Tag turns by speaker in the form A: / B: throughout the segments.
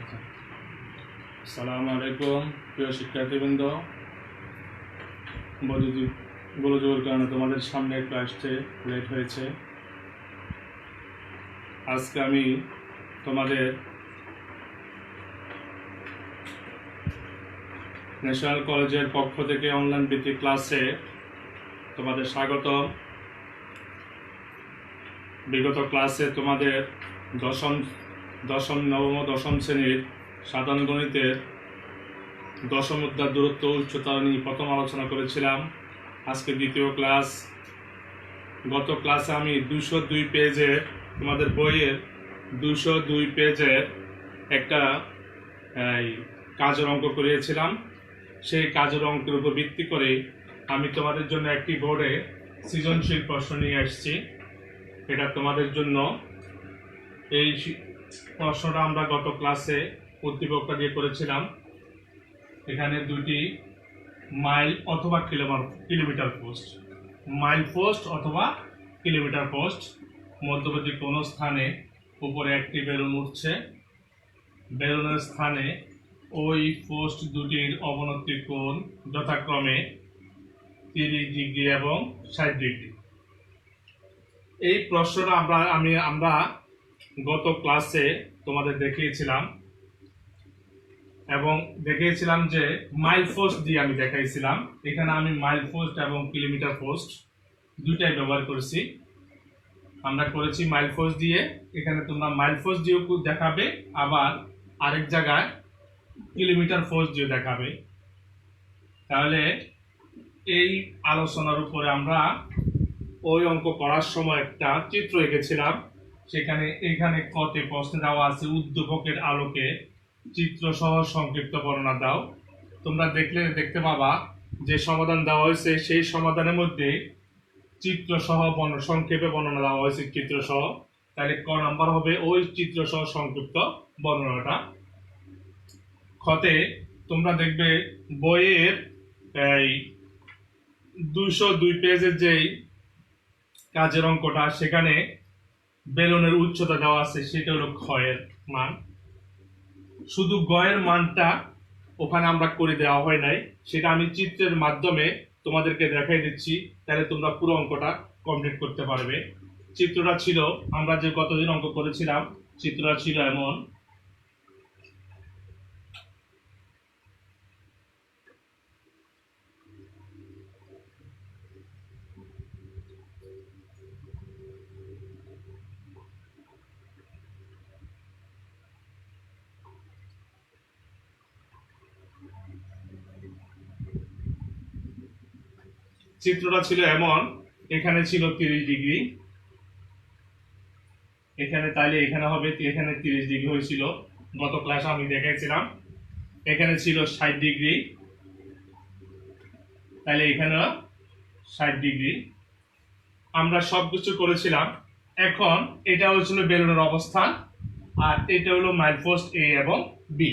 A: আসসালামু আলাইকুম প্রিয় শিক্ষার্থীবৃন্দ। বৈদ্যুতিক গোলযোগের কারণে তোমাদের সামনে একটু আসতে লেট হয়েছে। আজকে আমি তোমাদের ন্যাশনাল কলেজের পক্ষ থেকে অনলাইন ভিত্তিক ক্লাসে তোমাদের স্বাগত। বিগত ক্লাসে তোমাদের নবম ও দশম শ্রেণীর সাধারণ গণিতের দশম অধ্যায় দূরত্ব উচ্চতা নিয়ে প্রথম আলোচনা করেছিলাম। আজকে দ্বিতীয় ক্লাস। গত ক্লাসে আমি 202 পেজের তোমাদের বইয়ের 202 পেজের একটা কাজের অঙ্ক করিয়েছিলাম। সেই কাজের অঙ্কের উপর ভিত্তি করে আমি তোমাদের জন্য একটি বোর্ডে সৃজনশীল প্রশ্ন নিয়ে আসছি। এটা তোমাদের জন্য এই প্রশ্নটা আমরা গত ক্লাসে উদ্দীপকটা দিয়ে করেছিলাম। এখানে দুটি মাইল অথবা কিলোমিটার পোস্ট, মাইল পোস্ট অথবা কিলোমিটার পোস্ট, মধ্যবর্তী কোনো স্থানে উপরে একটি বেলুন উঠছে। বেলুনের স্থানে ওই পোস্ট দুটির অবনতি কোণ যথাক্রমে 30 ডিগ্রি এবং 60 ডিগ্রি। এই প্রশ্নটা আমরা গত ক্লাসে তোমাদের দেখিয়েছিলাম এবং দেখিয়েছিলাম যে মাইল পোস্ট দিয়ে আমি দেখাইছিলাম। এখানে আমি মাইল পোস্ট এবং কিলোমিটার পোস্ট দুইটাই ব্যবহার করেছি। আমরা করেছি মাইল পোস্ট দিয়ে, এখানে তোমরা মাইল পোস্ট দিয়েও দেখাবে, আবার আরেক জায়গায় কিলোমিটার পোস্ট দিয়ে দেখাবে। তাহলে এই আলোচনার উপরে আমরা ওই অঙ্ক করার সময় একটা চিত্র এঁকেছিলাম। এখানে কতে প্রশ্ন দেওয়া আছে উদ্দীপকের আলোকে চিত্র সহ সংক্ষিপ্ত বর্ণনা দাও। তোমরা দেখতে পাবা যে সমাধান দেওয়া হয়েছে, সেই সমাধানের মধ্যে চিত্র সহ সংক্ষেপে বর্ণনা দেওয়া হয়েছে চিত্র সহ। তাহলে ক নাম্বার হবে ওই চিত্র সহ সংক্ষিপ্ত বর্ণনাটা। খতে তোমরা দেখবে বইয়ের 202 পেজের যেই কাজের অঙ্কটা, সেখানে বেলুনের উচ্চতা দেওয়া আছে, সেটা হলো ক্ষয়ের মান। শুধু গয়ের মানটা ওখানে আমরা করে দেওয়া হয় নাই, সেটা আমি চিত্রের মাধ্যমে তোমাদেরকে দেখাই দিচ্ছি, তাহলে তোমরা পুরো অঙ্কটা কমপ্লিট করতে পারবে। চিত্রটা ছিল, আমরা যে গতদিন অঙ্ক করেছিলাম, চিত্রটা ছিল এমন। চিত্রটা ছিল এমন, এখানে ছিল 30 ডিগ্রি, এখানে তাইলে এখানে হবে, এখানে 30 ডিগ্রি হয়েছিল, গত ক্লাসে আমি দেখাইছিলাম। এখানে ছিল 60 ডিগ্রি, তাহলে এখানে 60 ডিগ্রি। আমরা সবকিছু করেছিলাম। এখন এটা হচ্ছিল বেলুনের অবস্থান, আর এটা হলো মাইল পোস্ট এ এবং বি।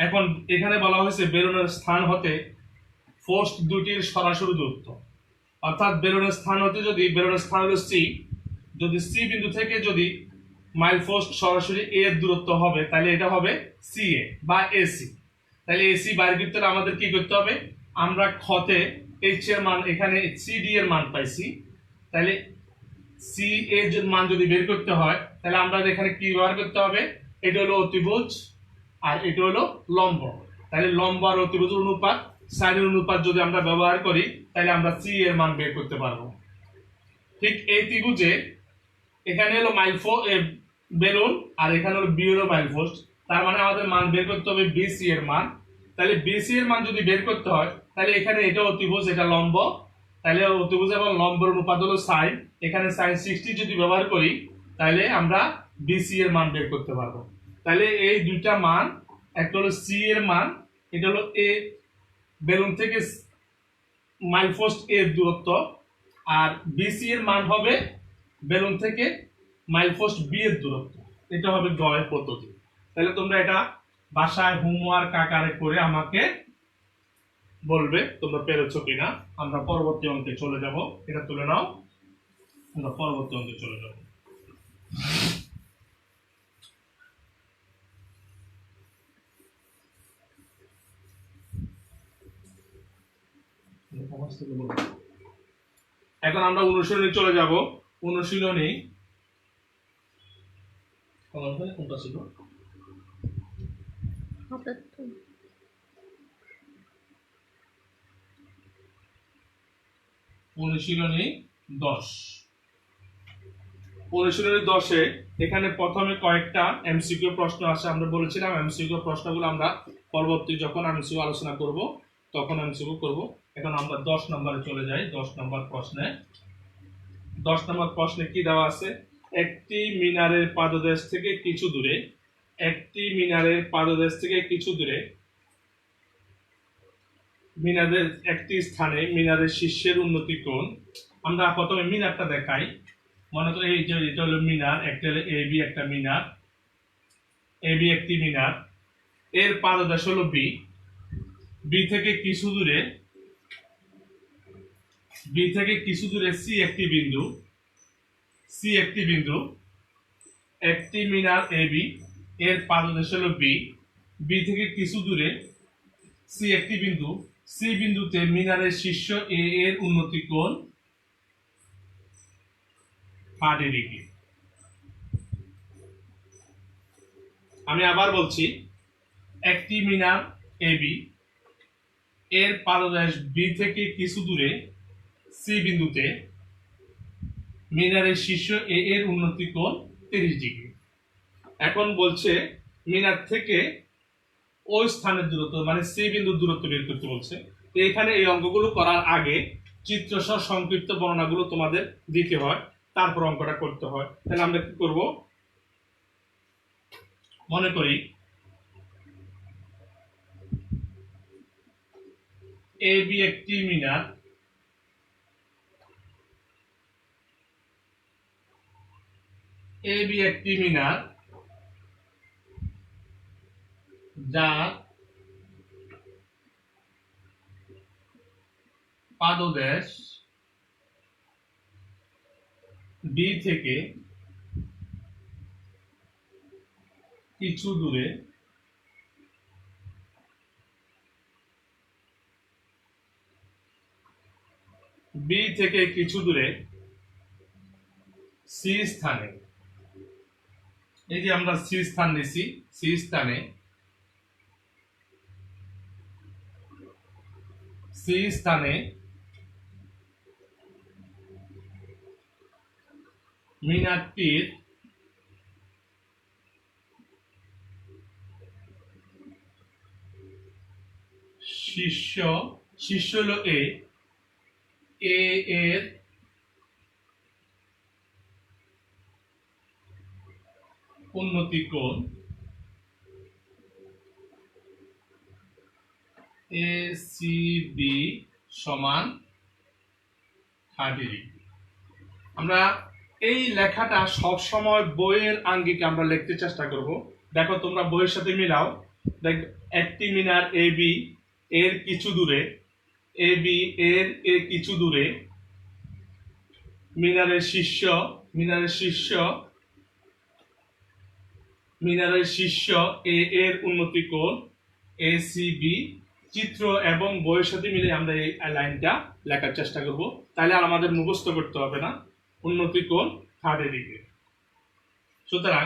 A: এখন এখানে বলা হয়েছে বেলুনের স্থান হতে পোস্ট দুটির সরাসরি দূরত্ব, অর্থাৎ বেলুনের স্থান হতে, যদি বেলুনের স্থান হলো সি, যদি সি বিন্দু থেকে যদি মাইল পোস্ট সরাসরি এ এর দূরত্ব হবে, তাহলে এটা হবে সি এ বা এসি। তাহলে এসি বাইর করতে হলে আমাদের কি করতে হবে, আমরা খতে এইচ এর মান, এখানে সি ডি এর মান পাইছি, তাহলে সি এর মান যদি বের করতে হয়, তাহলে আমরা এখানে কি ব্যবহার করতে হবে, এটা হলো অতিভুজ আর এটা হলো লম্ব। তাহলে লম্ব আর অতিভুজের অনুপাত, সাইনের অনুপাত যদি আমরা ব্যবহার করি, তাহলে আমরা সি এর মান বের করতে পারবো। ঠিক এই ত্রিভুজে এখানে হলো বেলুন, আর এখানে হলো বি হলো মাইল পোস্ট, তার মানে আমাদের মান বের করতে হবে বিসি এর মান। তাহলে বিসি এর মান যদি বের করতে হয়, তাহলে এখানে এটা অতিভুজ, এটা লম্ব, তাহলে অতিভুজ এবং লম্বের অনুপাত হলো সাইন। এখানে সাইন 60 যদি ব্যবহার করি, তাহলে আমরা বিসি এর মান বের করতে পারবো। তাহলে এই দুইটা মান, একটা হলো সি এর মান, এটা হলো এ বেলুন থেকে মাইল পোস্ট এর দূরত্ব, আর বিসি এর মান হবে বেলুন থেকে মাইল পোস্ট বি এর দূরত্ব। এটা হবে গয়ের পদ্ধতি। তাহলে তোমরা এটা বাসায় হোমওয়ার্ক আকারে করে আমাকে বলবে তোমরা পেরেছো কিনা। আমরা পরবর্তী অঙ্কে চলে যাব, এটা তুলে নাও, আমরা পরবর্তী অঙ্কে চলে যাব। এখন আমরা অনুশীলনে চলে যাব। অনুশীলনী কোনটা ছিল? অনুশীলনী 10। অনুশীলনী 10-এ এখানে প্রথমে কয়েকটা এমসিকিউ প্রশ্ন আছে। আমরা বলেছিলাম এমসিকিউ প্রশ্নগুলো আমরা পরবর্তী যখন এমসিকিউ আলোচনা করব তখন এমসিকিউ করব। এখন আমরা 10 নম্বরে চলে যাই। 10 নম্বর প্রশ্নে 10 নম্বর প্রশ্নে কি দেওয়া আছে? একটি মিনারের পাদদেশ থেকে কিছু দূরে, একটি মিনারের পাদদেশ থেকে কিছু দূরে মিনারের একটি স্থানে মিনারের শীর্ষের উন্নতি কোণ। আমরা প্রথমে মিনারটা দেখাই। মনে করি এই যে এটা হলো মিনার, একটা হলো এ বি, একটা মিনার এ বি, একটি মিনার। এর পাদদেশ হলো বি। বি থেকে কিছু দূরে, বি থেকে কিছু দূরে সি একটি বিন্দু, সি একটি বিন্দু। একটি মিনার এ বি, এর পাদদেশ হলো বি। বি থেকে কিছু দূরে সি একটি বিন্দু, সি বিন্দুতে মিনারের শীর্ষ এ এর উন্নতি কোণ 30 ডিগ্রি। আমি আবার বলছি, একটি মিনার এ বি, এর পাদদেশ বি থেকে কিছু দূরে সি বিন্দুতে মিনারের শীর্ষ এ এর উন্নতি কোণ 30 ডিগ্রি। এখন বলছে মিনার থেকে ওই স্থানের দূরত্ব মানে সি বিন্দুর দূরত্ব বের করতে বলছে। তো এখানে এই অঙ্কগুলো করার আগে চিত্রসহ সংক্ষিপ্ত বর্ণনাগুলো তোমাদের দিতে হয়, তারপর অঙ্কটা করতে হয়। তাহলে আমরা কি করব? মনে করি এ বি একটি মিনার, এ বি একটি মিনার যার পাদদেশ বি থেকে কিছু দূরে বি থেকে কিছু দূরে সি স্থানে, এই যে আমরা সি স্থান নিছি, সি স্থানে সি স্থানে মিনারটির শীর্ষ, শীর্ষ হলো এ, এ এর উন্নতি কোণ এ সি বি সমান 30 ডিগ্রি। আমরা এই লেখাটা সব সময় বইয়ের আঙ্গিকে আমরা লিখতে চেষ্টা করব। দেখো তোমরা বইয়ের সাথে মিলাও। দেখ, একটি মিনার এ বি, এর কিছু দূরে এ বি, এর কিছু দূরে মিনারের শীর্ষ, মিনারের শীর্ষ, মিনারের শীর্ষ এ এর উন্নতি কোণ এ সি বি। চিত্র এবং বইয়ের সাথে মিলে আমরা এই লাইনটা লেখার চেষ্টা করব, তাহলে আর আমাদের মুখস্থ করতে হবে না। উন্নতি কোণ 30 ডিগ্রি। সুতরাং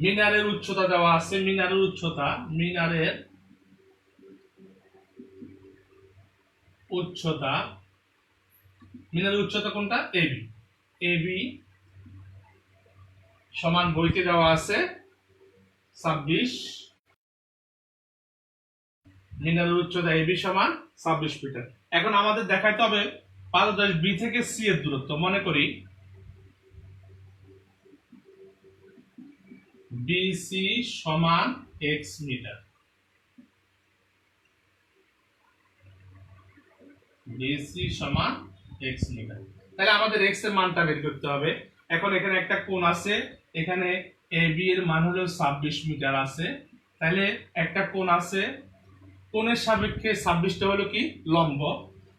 A: মিনারের উচ্চতা দেওয়া আছে। মিনারের উচ্চতা, মিনারের উচ্চতা, মিনারের উচ্চতা কোনটা? এবি। এবি সমান বইতে দেওয়া আছে 26। মিনারের উচ্চতা এবি সমান 26 মিটার। এখন আমাদের দেখাইতে হবে পাদদেশ বি থেকে সি এর দূরত্ব। মনে করি বিসি সমান এক্স মিটার, বিসি সমান এক্স মিটার। তাহলে আমাদের এক্স এর মানটা বের করতে হবে। এখন এখানে একটা কোণ আছে, এখানে এ বি এর মান হলো 26 মিটার আছে। তাহলে একটা কোণ আছে, কোণের সাপেক্ষে 26টা হলো কি? লম্ব।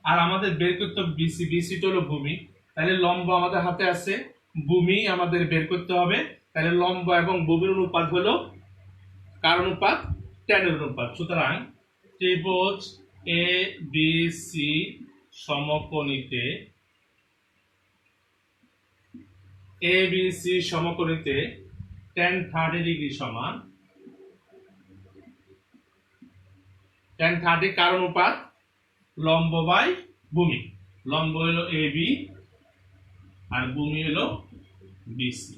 A: আর আমাদের বের করতে হবে বিসি, বিসিটা হলো ভূমি। তাহলে লম্ব আমাদের হাতে আছে, ভূমি আমাদের বের করতে হবে। তাহলে লম্ব এবং ভূমির অনুপাত হলো কার অনুপাত? tan এর অনুপাত। সুতরাং ত্রিভুজ A B C সমকোণীতে A B C সমকোণীতে tan 30 degree সমান tan 30 কার অনুপাত লম্ব বাই ভূমি লম্ব হলো এ বি আর ভূমি হলো বিসি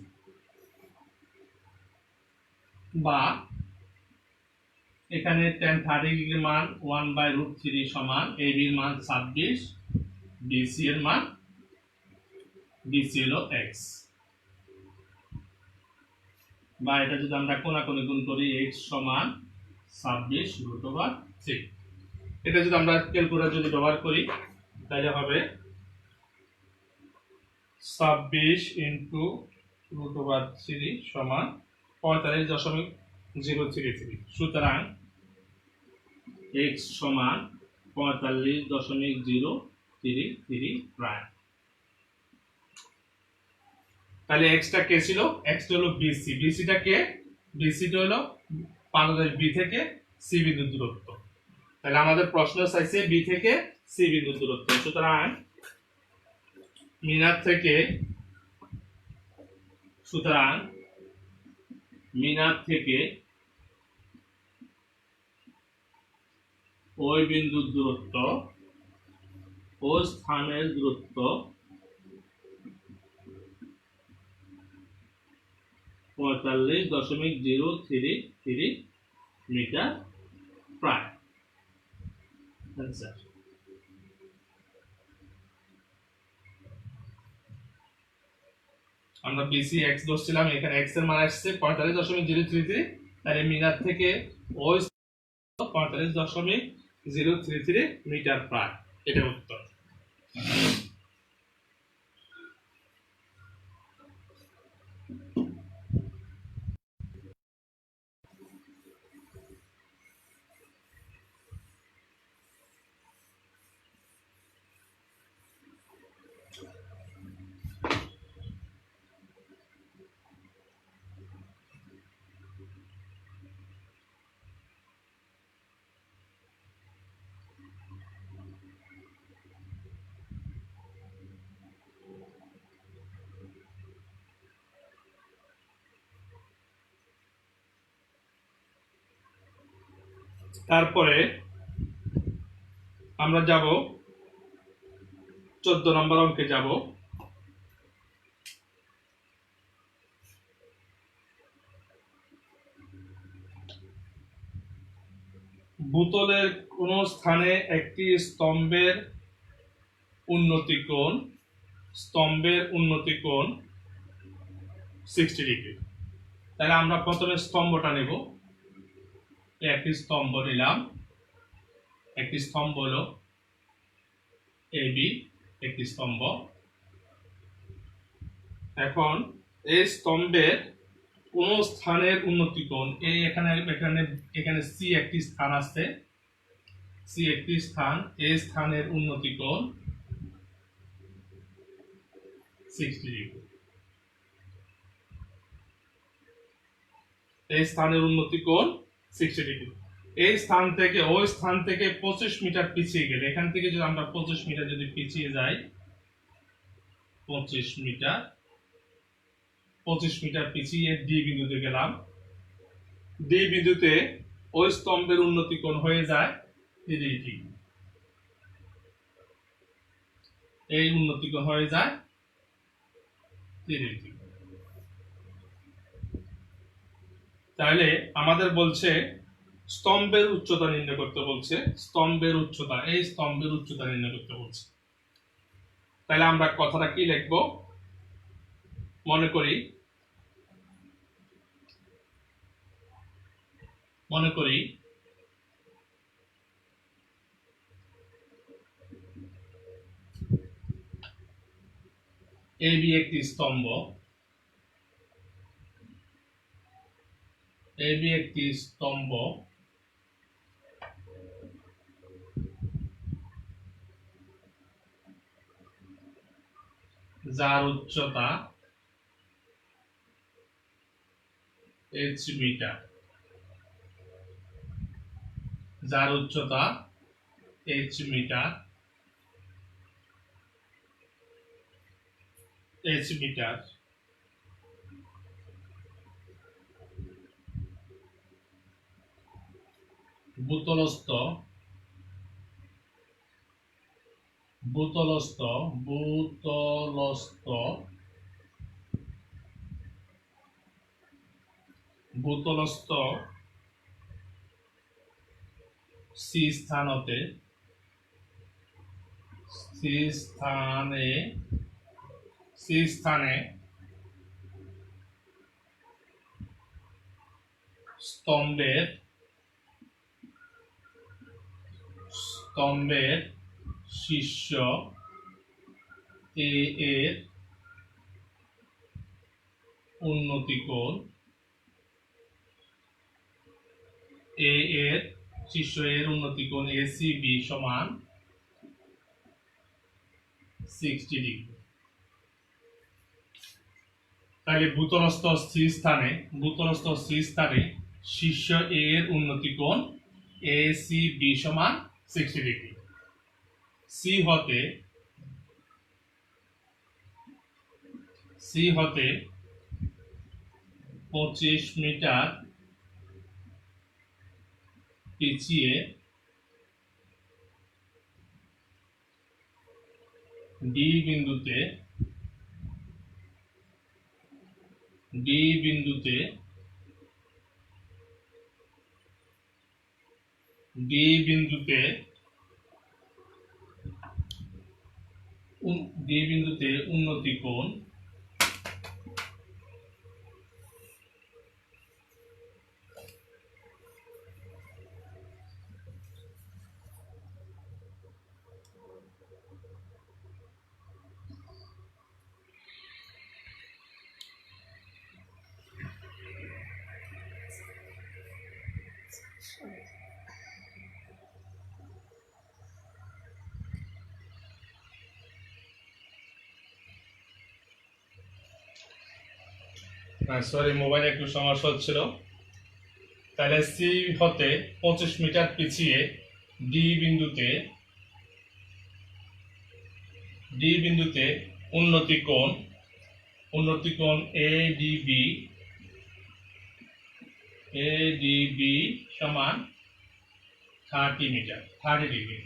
A: বা এখানে tan 30 ডিগ্রির মান 1/√3 সমান এ বি এর মান 26 বিসি এর মান বিসি হলো x বা এটা যদি আমরা কোণাকুণি গুণ করি x সমান 26√3 এটা যদি আমরা ক্যালকুলেটর যদি ব্যবহার করি তাহলে হবে 26 ইনটু √3 সমান 45.033 সুতরাং x সমান 45.033 প্রায় তাহলে x টা কে ছিল x টা হলো বিসি বিসি টা কে বিসি টা হলো পাদদেশ বি থেকে সি বিন্দুর দূরত্ব তাহলে আমাদের প্রশ্ন চাইছে বি থেকে সি বিন্দুর দূরত্ব সুতরাং মিনার থেকে ওই বিন্দুর দূরত্ব ও স্থানের দূরত্ব 45.033 মিটার প্রায় আমরা বিসি x ধরছিলাম এখানে x এর মান আসছে 45.033 তাহলে মিনার থেকে ওই 45.033 মিটার প্রায় এটা উত্তর তারপরে আমরা যাব 14 নম্বর অঙ্কে যাব ভূতলের কোন স্থানে একটি স্তম্ভের উন্নতি কোণ 60 ডিগ্রি তাহলে আমরা প্রথমে স্তম্ভটা নেব একটি স্তম্ভ নিলাম একটি স্তম্ভ হলো এবি একটি স্তম্ভ এখন এই স্তম্ভের কোন স্থানের উন্নতি কোণ এই এখানে সি একটি স্থান আছে সি একটি স্থান এই স্থানের উন্নতি কোণ 60 ডিগ্রি এই স্থানের উন্নতি কোণ 60 ডিগ্রি এই স্থান থেকে ওই স্থান থেকে 25 মিটার পিছিয়ে গেলে এখান থেকে যদি আমরা 25 মিটার যদি পিছিয়ে যাই 25 মিটার পিছিয়ে ডি বিন্দুতে গেলাম ডি বিন্দুতে ওই স্তম্ভের উন্নতি কোণ হয়ে যায় 30 ডিগ্রি এই উন্নতি কোণ হয়ে যায় 30 ডিগ্রি তাহলে আমাদের বলছে স্তম্ভের উচ্চতা নির্ণয় করতে বলছে স্তম্ভের উচ্চতা এই স্তম্ভের উচ্চতা নির্ণয় করতে বলছে তাহলে আমরা কথাটা কি লিখব মনে করি এবি একটি স্তম্ভ যার উচ্চতা h metre h metre, h metre, ভূতলস্থ, ভূতলস্থ, ভূতলস্থ, ভূতলস্থ সি স্থানতে, সি স্থানে, সি স্থানে স্তম্ভের, স্তম্ভের শীর্ষ এ এর উন্নতি কোণ, এ এর শীর্ষ এর উন্নতি কোণ এসিবি সমান 60 ডিগ্রি। তাহলে ভূতলস্থ সি স্থানে, ভূতলস্থ সি স্থানে শীর্ষ এ এর উন্নতি কোণ এসিবি সমান 60 ডিগ্রি। সি হতে, সি হতে 25 মিটার পিছিয়ে ডি বিন্দুতে, ডি বিন্দুতে, ডি বিন্দুতে, ডি বিন্দুতে উন্নতি কোণ সরি মোবাইলে একটু সমস্যা হচ্ছিল। তাহলে সি হতে 25 মিটার পিছিয়ে ডি বিন্দুতে, ডি বিন্দুতে উন্নতি কোণ, উন্নতি কোণ এডিবি, এডিবি সমান 30 মিটার, 30 ডিগ্রি।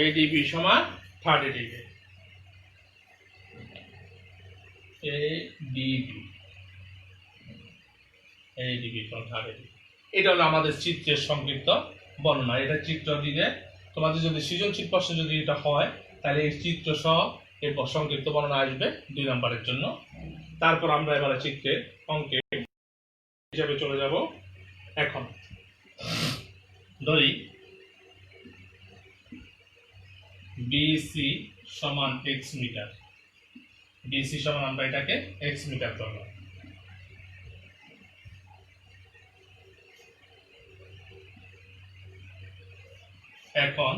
A: এডিবি সমান 30 ডিগ্রি। এডিবি, এডিবি সমান 30 ডিগ্রি। এটা হলো আমাদের চিত্রের সংক্ষিপ্ত বর্ণনা। এটা চিত্র দিলে তোমাদের যদি সৃজনশীল প্রশ্ন যদি এটা হয় তাহলে এই চিত্র সহ এই সংক্ষিপ্ত বর্ণনা আসবে 2 নম্বরের জন্য। তারপর আমরা এবারে চিত্রের অঙ্কে হিসাবে চলে যাব। এখন ধরি বিসি সমান x মিটার, বিসি সমান আমরা এটাকে x মিটার ধরলাম। এখন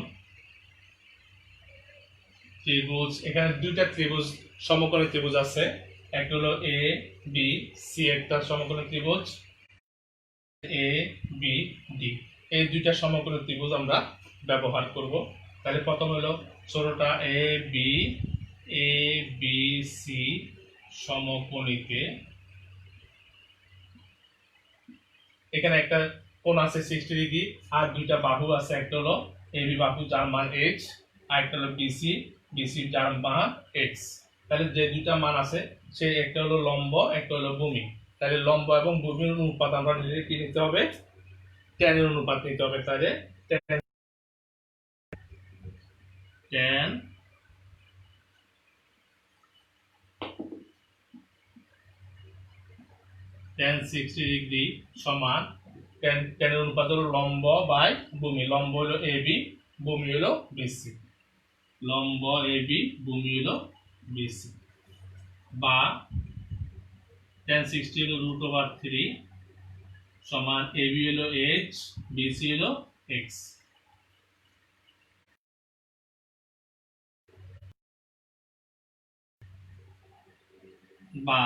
A: ত্রিভুজ, এখানে দুইটা ত্রিভুজ সমকোণী ত্রিভুজ আছে, একটা হলো এ বি সি, একটা সমকোণী ত্রিভুজ এ বি ডি। এই দুইটা সমকোণী ত্রিভুজ আমরা ব্যবহার করব। তাহলে প্রথম হলো ছোটটা এ বি সি সমকোণীতে, এখানে একটা কোণ আছে 60 ডিগ্রি আর দুইটা বাহু আছে, একটা হলো এবি বাহু যার মান h, আর একটা হলো বিসি, বিসি যার মান x। তাহলে যে দুইটা মান আছে সে একটা হলো লম্ব, একটা হলো ভূমি। তাহলে লম্ব এবং ভূমির অনুপাত আমরা নিজে কি নিতে হবে, tan এর অনুপাত নিতে হবে। তাহলে tan 60 ডিগ্রি সমান tan এর অনুপাত হলো লম্ব বাই ভূমি। লম্ব হলো এবি, ভূমি হলো বিসি। লম্ব এবি, ভূমি হলো বিসি। বা tan 60 হলো √3 সমান এবি হলো h, বিসি হলো x। বা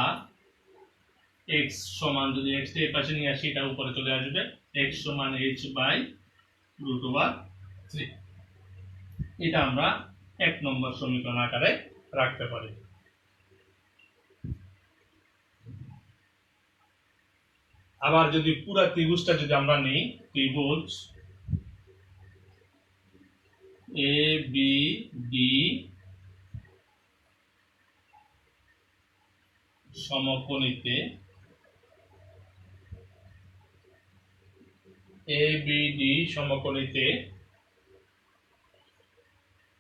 A: x সমান, যদি x এর পাশে নিয়ে আসি এটা উপরে চলে আসবে, x সমান h বাই √3। এটা আমরা 1 নম্বর সমীকরণ আকারে রাখতে পারি। আবার যদি পুরা ত্রিভুজটা যদি আমরা নিই, ত্রিভুজ এ বি ডি সমকোণীতে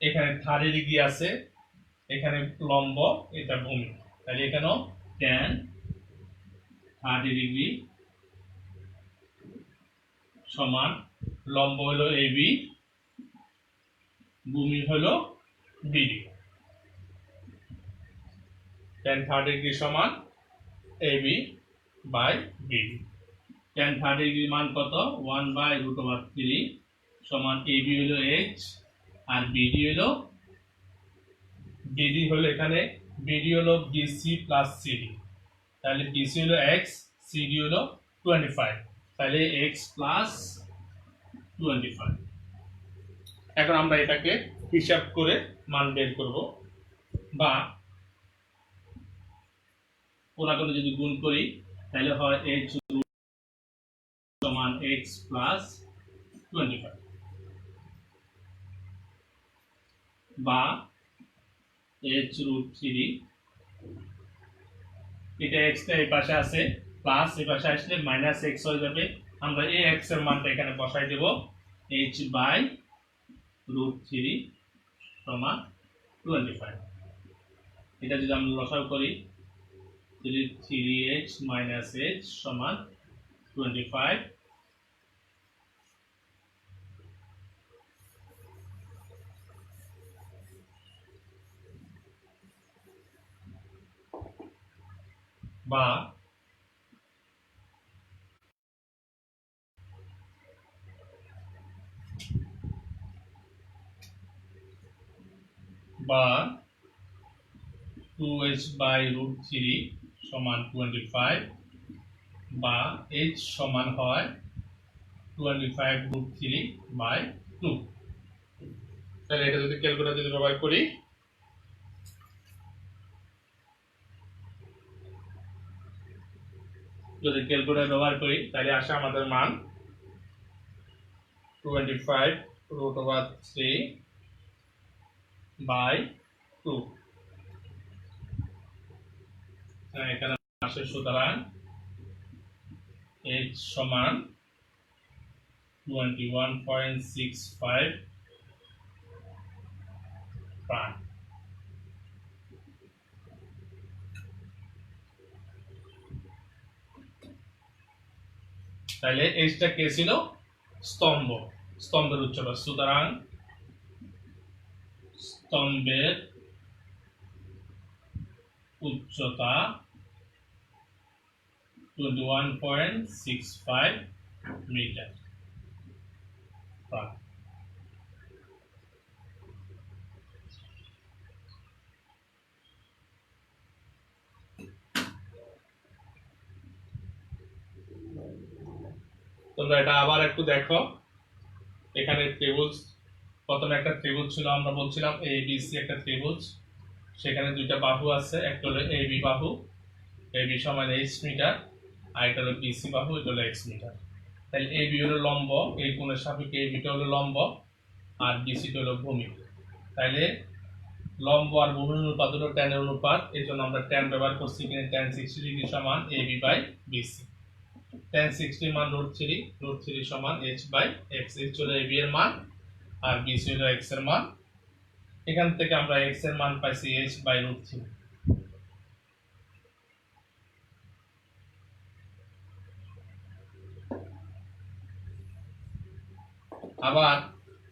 A: এখানে 30 ডিগ্রি আছে, এখানে লম্ব, এটা ভূমি, তাহলে এখানেও tan 30 ডিগ্রি সমান লম্ব হলো এবি, ভূমি হলো বিডি। tan 30 ডিগ্রি সমান AB by BD. tan 30 degree মান কত? 1/√3 সমান এবি হলো h আর বিডি হলো এখানে বিডি হলো বিসি প্লাস সিডি, তাহলে বিসি হলো x, সিডি হলো 25, তাহলে x প্লাস 25। এখন আমরা এটাকে হিসাব করে মান বের করব, বা কোনাকুনি যদি গুণ করি তাহলে হয় h সমান x প্লাস 25, বা h√3, এটা x টা এই পাশে আছে, প্লাস এই পাশে আসলে মাইনাস x হয়ে যাবে। আমরা এই x এর মানটা এখানে বসাই দেব, h/√3 সমান 25। এটা যদি আমরা লসাগু করি, 3h মাইনাস h সমান 25, বা বা 2h/√3 সমান 25, বা h সমান হয় 25√3/2। তাহলে এটা যদি ক্যালকুলেটর যদি ব্যবহার করি, তাহলে আসে আমাদের মান 25√3/2। এখানে আসে, সুতরাং h সমান 21.65 প্রাণ। তাহলে এইটা কে ছিল? স্তম্ভের উচ্চতা। সুতরাং স্তম্ভের উচ্চতা 21.65 মিটার। তোমরা এটা আবার একটু দেখো, এখানে ত্রিভুজ, প্রথমে একটা ত্রিভুজ ছিল, আমরা বলছিলাম এ বি সি একটা ত্রিভুজ, সেখানে দুইটা বাহু আছে, একটা হলো এ বি বাহু, এ বি সমান h মিটার, আর এটা হলো বিসি বাহু, এটা হলো x মিটার। তাহলে এ বি হলো লম্ব, এই কোণের সাপেক্ষে এ বিটা হলো লম্ব, আর বিসিটা হলো ভূমি। তাহলে লম্ব আর ভূমির অনুপাত হলো tan এর অনুপাত, এই জন্য আমরা tan ব্যবহার করছি। এখানে tan 60 ডিগ্রি সমান ab বাই বিসি। tan 60 মান √3 সমান h বাই x, h হলো ab এর মান আর বিসি হলো x এর মান। এখান থেকে আমরা x এর মান পাইছি h বাই √3। আবার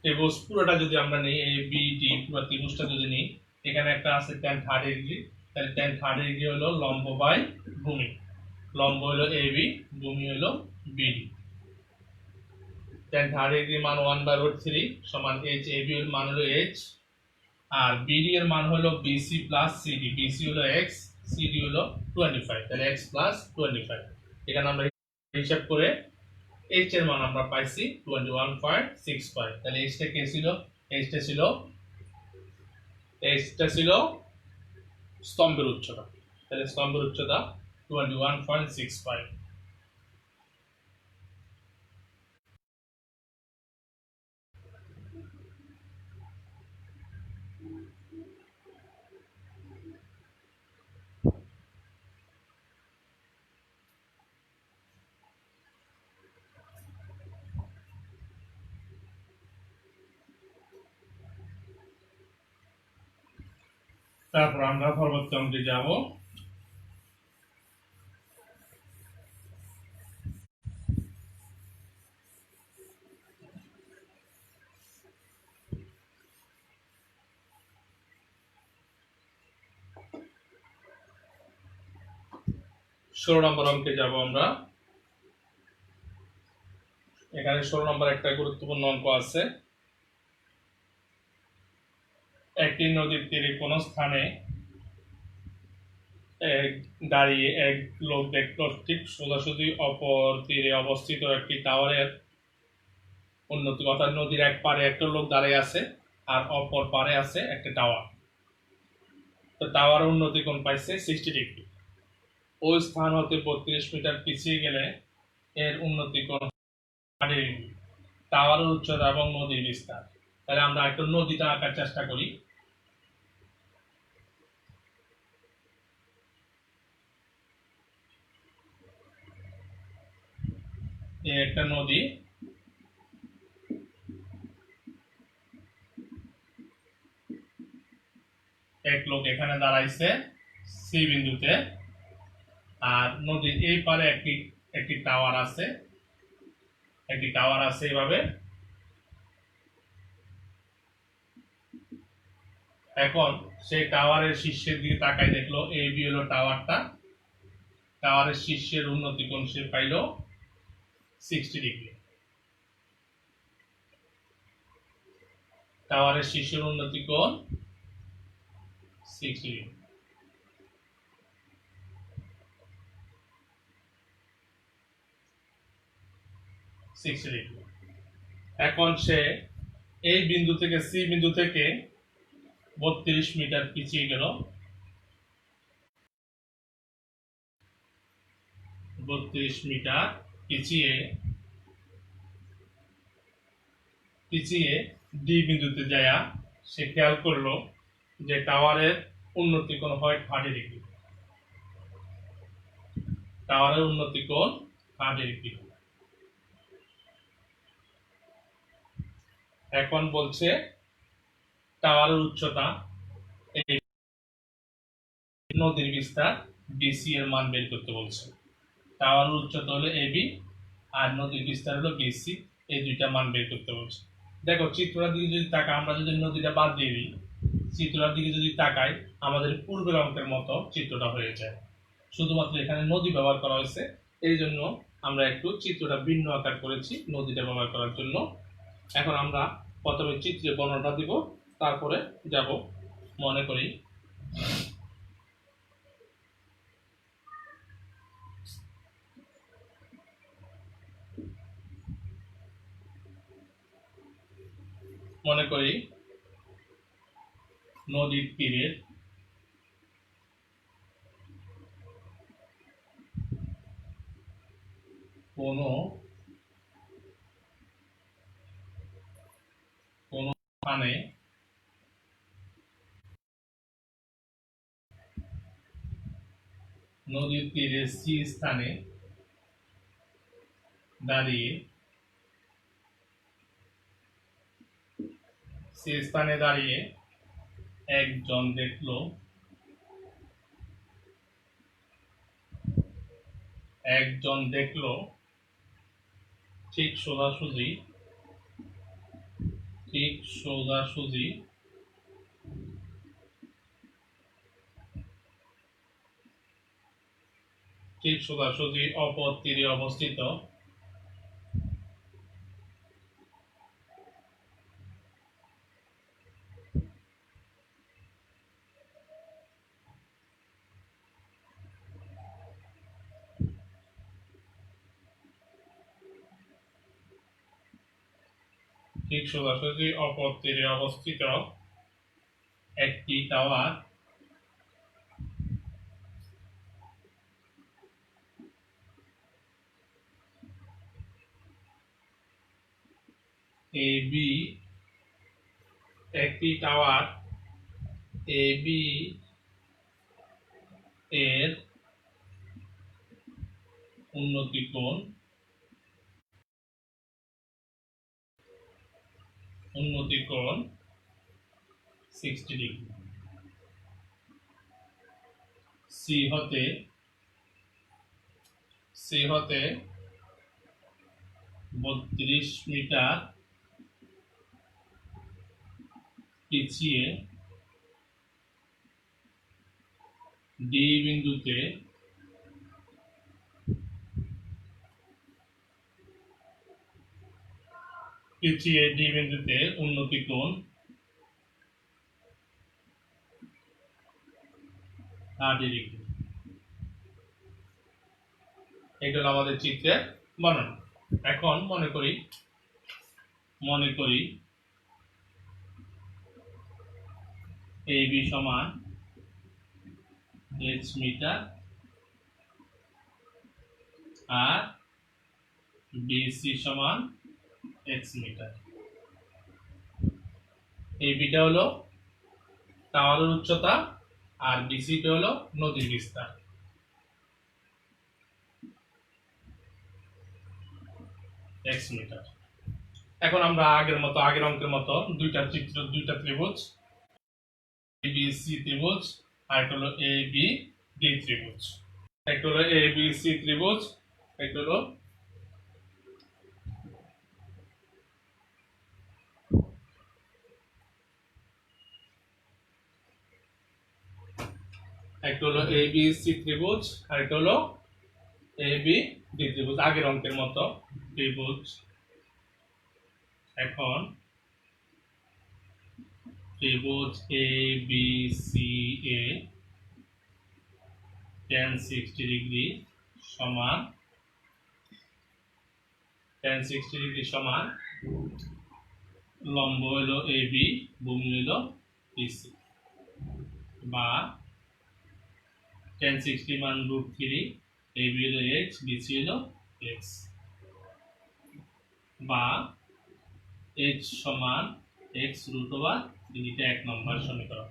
A: ত্রিভুজ পুরোটা যদি আমরা নিই, এ বি ডি পুরো ত্রিভুজটা যদি নিই, এখানে একটা আছে tan 30 ডিগ্রি, তাহলে tan 30 ডিগ্রি হলো লম্ব বাই ভূমি। লম্ব হলো এবি, ভূমি হলো বিডি। tan 30 ডিগ্রি মান 1/√3 সমান h, এবি এর মান হলো h, আর বিডি এর মান হলো বিসি প্লাস সিডি। বিসি হলো x, সিডি হলো 25, তাহলে x প্লাস 25। এখানে আমরা হিসাব করে h এর মান আমরা পাইছি 21.65। তাহলে h টা কে ছিল? h টা ছিল এইটা ছিল স্তম্ভের উচ্চতা। তাহলে স্তম্ভের উচ্চতা 21.65। তারপর আমরা পরবর্তী অঙ্কে যাব। ষোলো নম্বর অঙ্কে যাব আমরা। এখানে 16 নম্বর একটা গুরুত্বপূর্ণ অঙ্ক আছে। একটি নদীর তীরে কোন স্থানে দাঁড়িয়ে এক লোক দেখলো ঠিক সোজাসুজি অপর তীরে অবস্থিত একটি টাওয়ারের উন্নতি, অর্থাৎ নদীর এক পারে একটা লোক দাঁড়িয়ে আছে আর অপর পারে আছে একটা টাওয়ার। তো টাওয়ারের উন্নতি কোণ পাইছে 60 ডিগ্রি। ওই স্থান হতে 32 মিটার পিছিয়ে গেলে এর উন্নতি কোণ 60 ডিগ্রি। টাওয়ারের উচ্চতা এবং নদীর বিস্তার। তাহলে আমরা একটু নদীটা আঁকার চেষ্টা করি। একটা নদী, এক লোক এখানে দাঁড়াইছে সি বিন্দুতে, আর নদীর এই পারে একটি একটি টাওয়ার আছে, একটি টাওয়ার আছে এইভাবে। এখন সেই টাওয়ারের শীর্ষের দিকে তাকাই দেখলো এই বি হলো টাওয়ারটা, টাওয়ারের শীর্ষের উন্নতি কোণ সে পাইল 60 ডিগ্রি। টাওয়ারের শীর্ষের উন্নতি কোণ 60 ডিগ্রি। এখন সে এই বিন্দু থেকে সি বিন্দু থেকে 32 মিটার পিছিয়ে গেল, 32 মিটার পিছিয়ে পিছিয়ে ডি বিন্দুতে যায়া সে খেয়াল করলো যে টাওয়ারের উন্নতি কোণ হয় 30 ডিগ্রি। টাওয়ারের উন্নতি কোণ 30 ডিগ্রি। এখন বলছে টাওয়ারের উচ্চতা, এই নদীর বিস্তার বিসি এর মান বের করতে বলছে। টাওয়ারের উচ্চতা হলো এবি আর নদীর বিস্তার হলো বিসি, এই দুইটা মান বের করতে বলছে। দেখো চিত্রটার দিকে যদি তাকাই, আমরা যদি নদীটা বাদ দিয়ে দিই, চিত্রটার দিকে যদি তাকাই আমাদের পূর্বের অঙ্কের মতো চিত্রটা হয়ে যায়। শুধুমাত্র এখানে নদী ব্যবহার করা হয়েছে, এই জন্য আমরা একটু চিত্রটা ভিন্ন আকার করেছি নদীটা ব্যবহার করার জন্য। এখন আমরা প্রথমে চিত্রে বর্ণনা দিব, তারপরে যাব। মনে করি নদীর তীরের কোনো স্থানে নদীর তীরে সি স্থানে দাঁড়িয়ে একজন দেখলো ঠিক সোজাসুজি অপর তীরে অবস্থিত একটি টাওয়ার এবি একটি টাওয়ার এবি এর উন্নতি কোণ 60 ডিগ্রি। সি হতে 32 মিটার পিছিয়ে ডি বিন্দুতে উন্নতি কোণ 30 ডিগ্রি। এগুলো আমাদের চিত্রের বর্ণনা। এখন মনে করি AB সমান x মিটার আর BC সমান x মিটার। ABটা হলো টাওয়ারের উচ্চতা আর BCটা হলো নদীর বিস্তার। x metre. এখন আমরা আগের অঙ্কের মতো দুইটা ত্রিভুজ ABC ত্রিভুজ আর একটা হলো ABD ত্রিভুজ। একটা হলো ABC ত্রিভুজ, একটা হলো ABC ত্রিভুজ আর একটা হলো ABD ত্রিভুজ। আগের অঙ্কের মতো ত্রিভুজ। এখন ত্রিভুজ ABCA tan 60 ডিগ্রি সমান লম্ব হলো AB, ভূমি হলো BC, বা tan 60 মান √3, AB হলো x, BC হলো x, বা h সমান x √3। এটা 1 নম্বর সমীকরণ।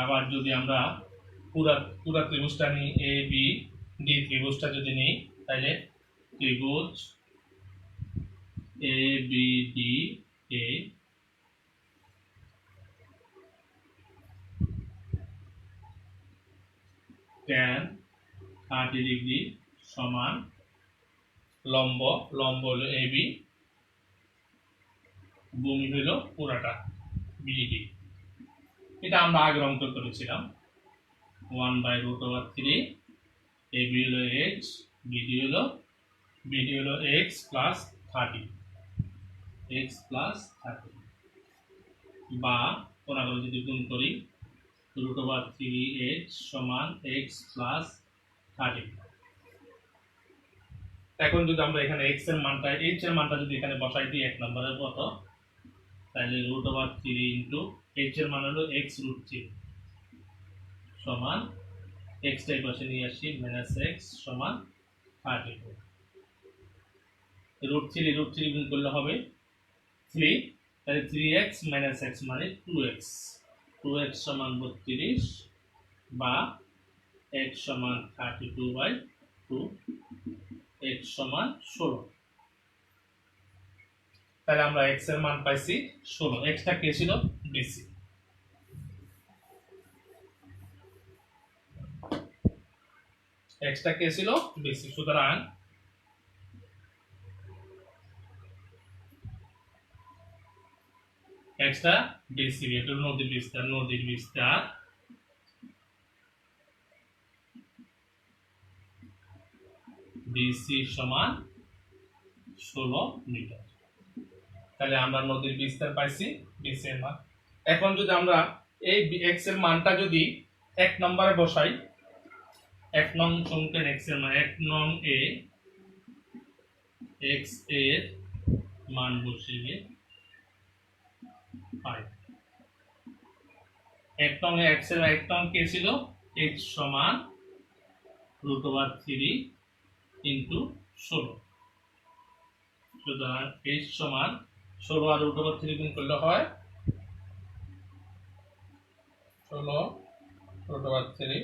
A: আবার যদি আমরা পুরা ত্রিভুজটা নিই, ABD ত্রিভুজটা যদি নিই, তাহলে ত্রিভুজ ABD এ tan 30 ডিগ্রি সমান লম্ব হলো AB, ভূমি হলো পুরাটা BD। এটা আমরা আগের অঙ্ক করেছিলাম 1/√3। AB হলো x, BD হলো x প্লাস 30, বা কোনাগুলো যদি গুণ করি √3h সমান x প্লাস 30। এখন যদি আমরা এখানে h এর মানটা যদি এখানে বসাই দিই 1 নম্বরের মতো, তাহলে √3 ইনটু h এর মান হলো x √3 সমান x টাই পাশে নিয়ে আসি -x সমান 32। √3 গুণ করলে হবে 3, তাহলে 3x - x মানে 2x সমান 32, বা x সমান 32/2, x সমান 16। তাহলে আমরা x এর মান পাইছি 16। x টা কে ছিল? BC। x টা কে ছিল? BC। সুতরাং x টা BC, এটা নদীর বিস্তার BC সমান 16 মিটার। তাহলে আমরা নদীর বিস্তার পাইছি BC এর মান। এখন যদি আমরা এই x এর মানটা যদি 1 নম্বরে বসাই, 1 নং সমীকরণ x এর মান 1 নং এ x এর মান বসিয়ে 5 এক নং x এর এক নং কে ছিল x সমান √3 ইনটু 16 সুতরাং h সমান 16 আর √3 গুণ করলে হয় 16 √3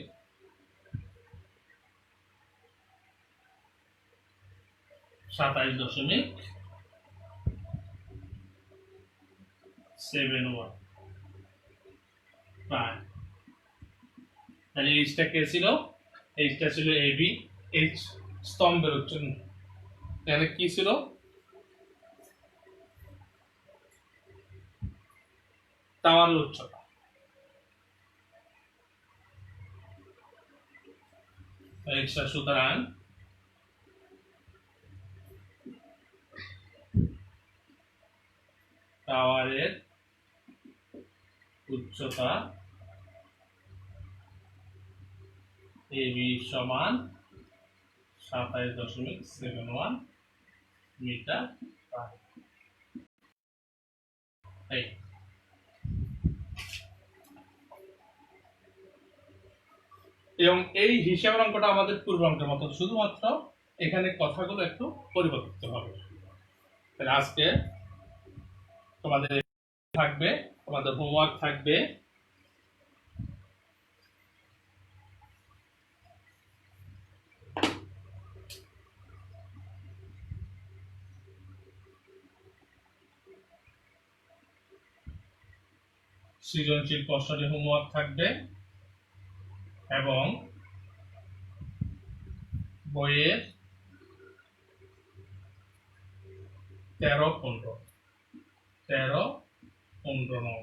A: 27.71 প্রায়। তাহলে এইচটা কে ছিল? এইচটা ছিল এবি, এইচ স্তম্ভের উচ্চতা। তাহলে কি ছিল? টাওয়ারের উচ্চতা। এইচটা সুতরাং টাওয়ারের উচ্চতা এবি সমান 27.71 মিটার পার। এবং এই হিসাবের অঙ্কটা আমাদের পূর্ব অঙ্কের মতো, শুধুমাত্র এখানে কথাগুলো একটু পরিবর্তিত হবে। তাহলে আজকে তোমাদের থাকবে, তোমাদের হোমওয়ার্ক থাকবে সৃজনশীল প্রশ্নটি হোমওয়ার্ক থাকবে এবং বইয়ের 13-15 নং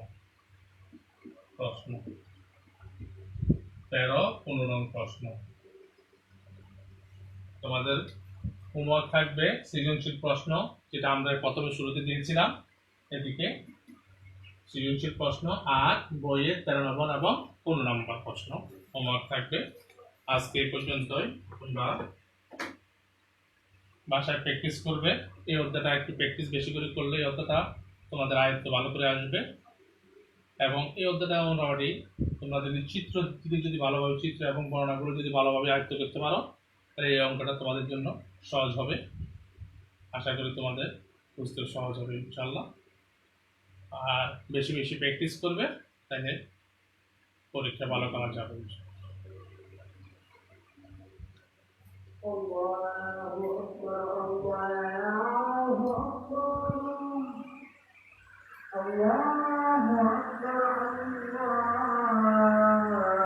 A: প্রশ্ন, 13-15 নং প্রশ্ন তোমাদের হোমওয়ার্ক থাকবে। সৃজনশীল প্রশ্ন যেটা আমরা প্রথমে শুরুতে দিয়েছিলাম, এদিকে সৃজনশীল প্রশ্ন আর বইয়ের 13 নম্বর এবং 15 নম্বর প্রশ্ন হোমওয়ার্ক থাকবে। আজকে এই পর্যন্তই। তোমরা বাসায় প্র্যাকটিস করবে। এই অধ্যায়টা একটু প্র্যাকটিস বেশি করে করলে এই অধ্যায়টা তোমাদের আয়ত্ত ভালো করে আসবে। এবং এই অধ্যায়টা মোটামুটি তোমরা যদি চিত্র যদি ভালোভাবে চিত্র এবং বর্ণনাগুলো যদি ভালোভাবে আয়ত্ত করতে পারো, তাহলে এই অঙ্কটা তোমাদের জন্য সহজ হবে। আশা করি তোমাদের বুঝতে সহজ হবে ইনশাআল্লাহ। আর বেশি বেশি প্র্যাকটিস করবে, তাহলে পরীক্ষা ভালো করা যাবে। الله أكبر الله